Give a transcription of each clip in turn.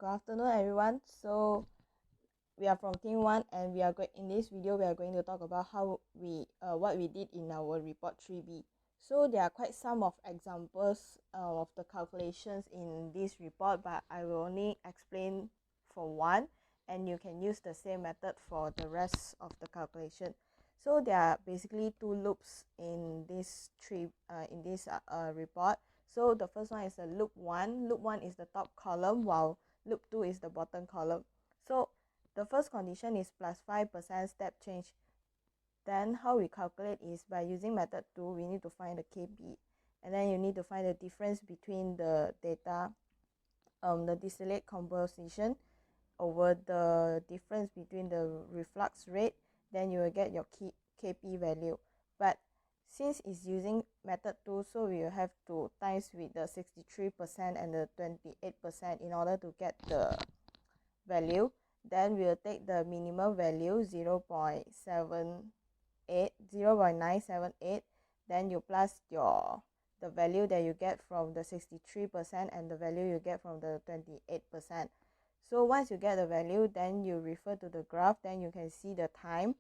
Good afternoon, everyone. So we are from Team 1, and in this video we are going to talk about how what we did in our report 3B. So there are quite some of examples of the calculations in this report, but I will only explain for one, and you can use the same method for the rest of the calculation. So there are basically two loops in this report. So the first one is a loop 1. Loop 1 is the top column, while loop 2 is the bottom column. So the first condition is plus 5% step change. Then how we calculate is by using method 2, we need to find the KP. And then you need to find the difference between the data, the distillate composition over the difference between the reflux rate. Then you will get your KP value. But since it's using method 2, so we will have to times with the 63% and the 28% in order to get the value. Then we'll take the minimum value 0.978. Then you plus the value that you get from the 63% and the value you get from the 28%. So once you get the value, then you refer to the graph. Then you can see the time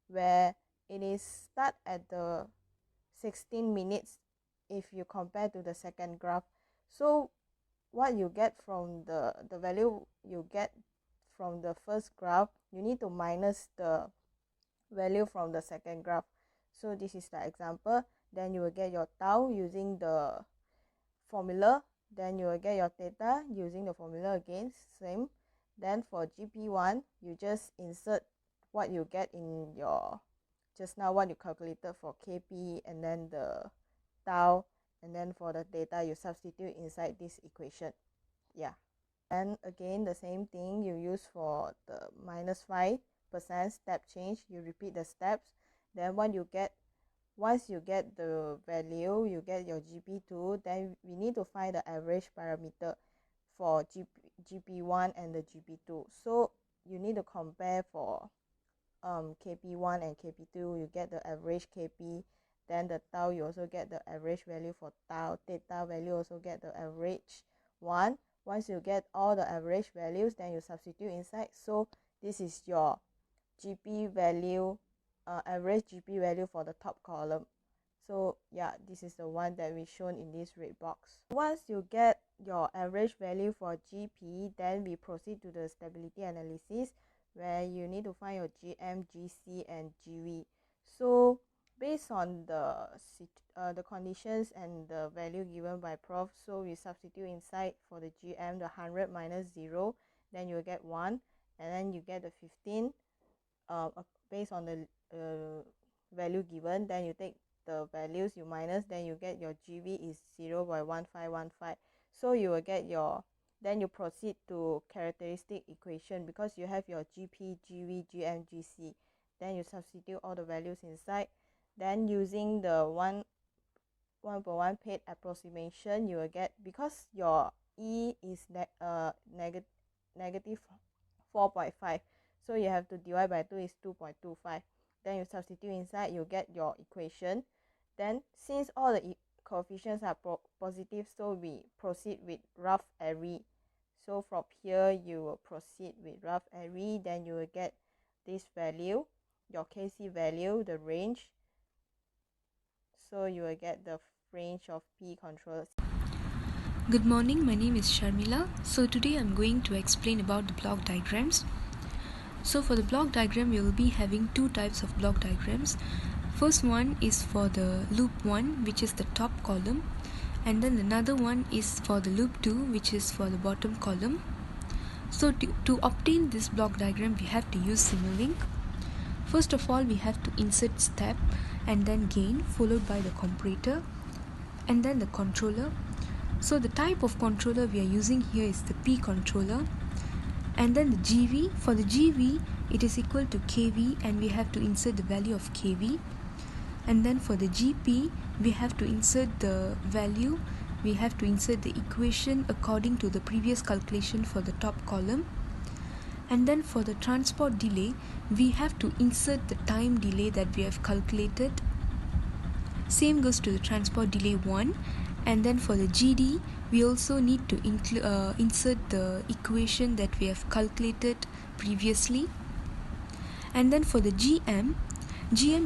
where it is start at the 16 minutes if you compare to the second graph. So what you get from the value you get from the first graph, you need to minus the value from the second graph. So this is the example. Then you will get your tau using the formula. Then you will get your theta using the formula again, same. Then for GP1, you just insert what you get in your just now, what you calculated for KP, and then the tau, and then for the theta you substitute inside this equation. Yeah. And again, the same thing you use for the minus 5% step change. You repeat the steps. Then once you get the value, you get your GP2. Then we need to find the average parameter for GP1 and the GP2. So you need to compare for KP1 and KP2. You get the average KP. Then the tau, you also get the average value for tau. Theta value also get the average one. Once you get all the average values, then you substitute inside. So this is your GP value, average GP value for the top column. So yeah, this is the one that we shown in this red box. Once you get your average value for GP, then we proceed to the stability analysis, where you need to find your GM, GC, and GV. So based on the conditions and the value given by Prof, so we substitute inside for the GM, the 100 minus 0, then you will get 1, and then you get the 15 based on the value given. Then you take the values, you minus, then you get your GV is 0.1515. So you will get your, then you proceed to characteristic equation, because you have your GP, GV, GM, GC. Then you substitute all the values inside. Then using the 1/1 paid approximation, you will get, because your E is negative 4.5, so you have to divide by 2 is 2.25. Then you substitute inside, you get your equation. Then since all the coefficients are positive, so we proceed with rough area. So from here you will proceed with rough area. Then you will get this value, your KC value, the range. So you will get the range of P controllers. Good morning, my name is Sharmila. So today I'm going to explain about the block diagrams. So for the block diagram, we will be having two types of block diagrams. First one is for the loop 1, which is the top column, and then another one is for the loop 2, which is for the bottom column. So to obtain this block diagram, we have to use Simulink. First of all, we have to insert step and then gain, followed by the comparator and then the controller. So the type of controller we are using here is the P controller. And then the GV, for the GV it is equal to KV, and we have to insert the value of KV. And then for the GP, we have to insert the value, we have to insert the equation according to the previous calculation for the top column. And then for the transport delay, we have to insert the time delay that we have calculated. Same goes to the transport delay 1. And then for the GD, we also need to insert the equation that we have calculated previously. And then for the GM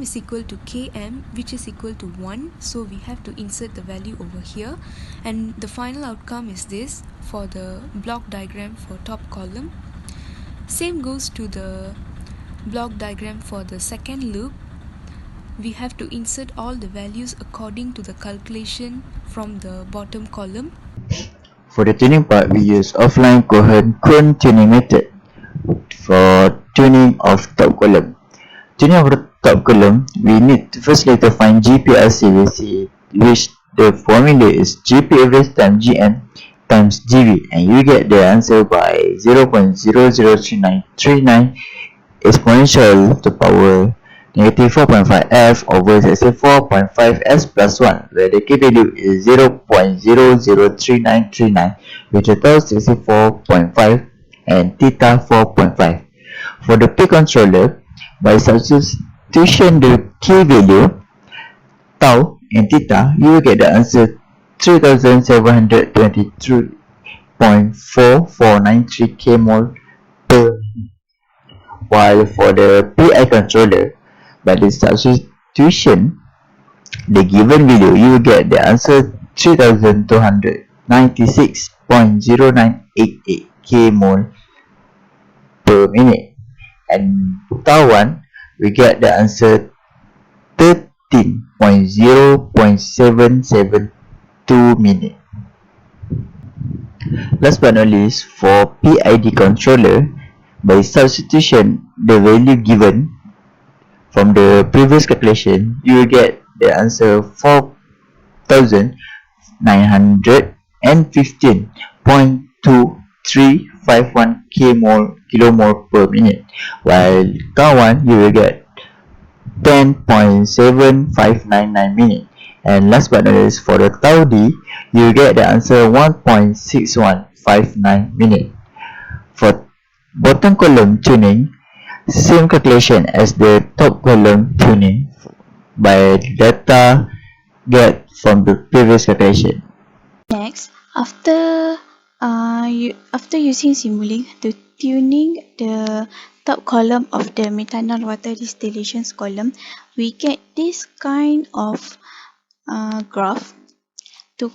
is equal to KM, which is equal to 1, so we have to insert the value over here, and the final outcome is this for the block diagram for top column. Same goes to the block diagram for the second loop. We have to insert all the values according to the calculation from the bottom column. For the tuning part, we use offline Cohen-Coon tuning method for tuning of top column. Tuning of the top column, we need to firstly to find GPRC, which the formula is GP average times GM times GV, and you get the answer by 0.003939 exponential to power negative 4.5 f over 64.5 s plus 1, where the k value is 0.003939 with the tau 64.5 and theta 4.5. For the P controller, by substitution the k value, tau and theta, you will get the answer 3723.4493 kmol per. While for the PI controller, by the substitution the given value, you will get the answer 3296.0988 kmol per minute. And tau 1, we get the answer 13.0.772 minute. Last but not least, for PID controller, by substitution the value given from the previous calculation, you will get the answer 4915.2351 kilomole per minute, while tau 1 you will get 10.7599 minute. And last but not least, for the tau D, you will get the answer 1.6159 minute. For bottom column tuning, same calculation as the top column tuning by data get from the previous calculation. Next, after using Simulink to tuning the top column of the methanol water distillations column, we get this kind of graph to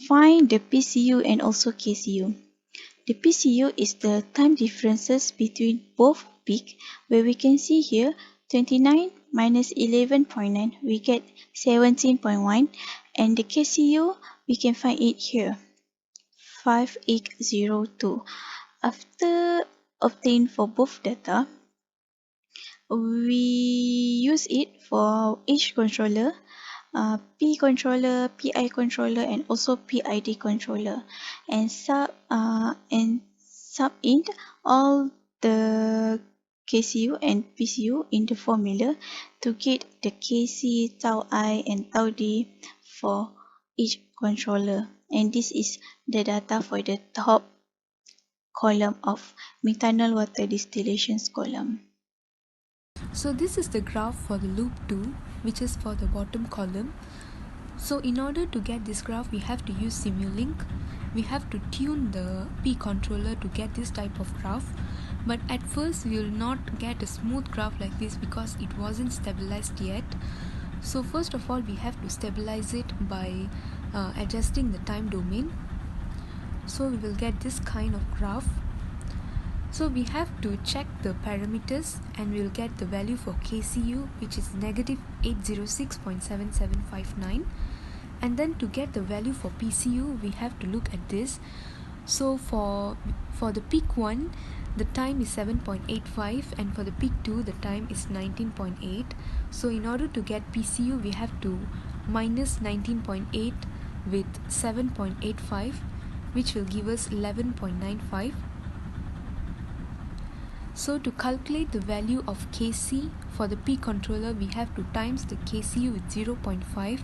find the PCU and also KCU. The PCU is the time differences between both peak, where we can see here 29 minus 11.9, we get 17.1, and the KCU, we can find it here, 5802. After obtained for both data, we use it for each controller, P controller, PI controller, and also PID controller, and sub in all the KCU and PCU in the formula to get the KC, tau I, and tau D for each controller. And this is the data for the top column of methanol water distillations column. So this is the graph for the loop 2, which is for the bottom column. So in order to get this graph, we have to use Simulink. We have to tune the P controller to get this type of graph. But at first we will not get a smooth graph like this because it wasn't stabilized yet. So first of all, we have to stabilize it by adjusting the time domain. So we will get this kind of graph. So we have to check the parameters and we will get the value for KCU, which is negative 806.7759, and then to get the value for PCU we have to look at this. So for the peak 1 the time is 7.85 and for the peak 2 the time is 19.8. So in order to get PCU we have to minus 19.8 with 7.85, which will give us 11.95. So to calculate the value of KC for the P controller, we have to times the KCU with 0.5,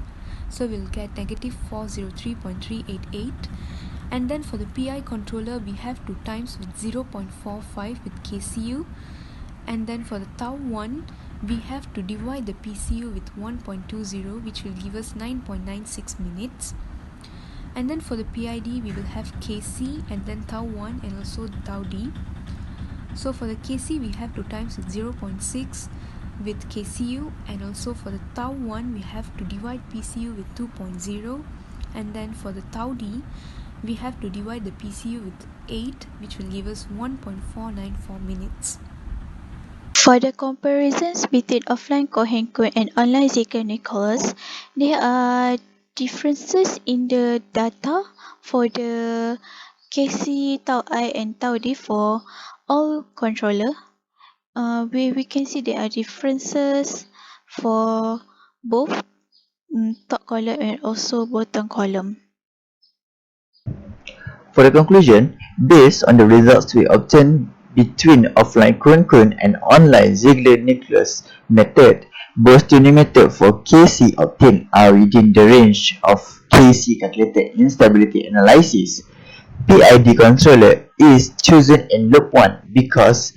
so we'll get negative 403.388. And then for the PI controller, we have to times with 0.45 with KCU. And then for the tau 1, we have to divide the PCU with 1.20, which will give us 9.96 minutes. And then for the PID, we will have KC and then tau 1 and also tau D. So for the KC, we have to times with 0.6 with KCU, and also for the tau 1, we have to divide PCU with 2.0, and then for the tau D, we have to divide the PCU with 8, which will give us 1.494 minutes. For the comparisons between offline Cohen-Coon and online Ziegler-Nichols, there are differences in the data for the KC, tau I and tau D for all controller. We can see there are differences for both top column and also bottom column. For the conclusion, based on the results we obtained between offline Cohen-Coon and online Ziegler-Nichols method, both tuning method for KC obtained are within the range of KC calculated in stability analysis. PID controller is chosen in loop 1 because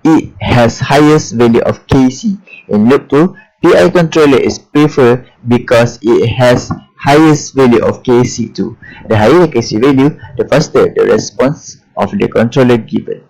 it has highest value of KC. In loop 2, PI controller is preferred because it has highest value of KC2. The higher the KC value, the faster the response of the controller given.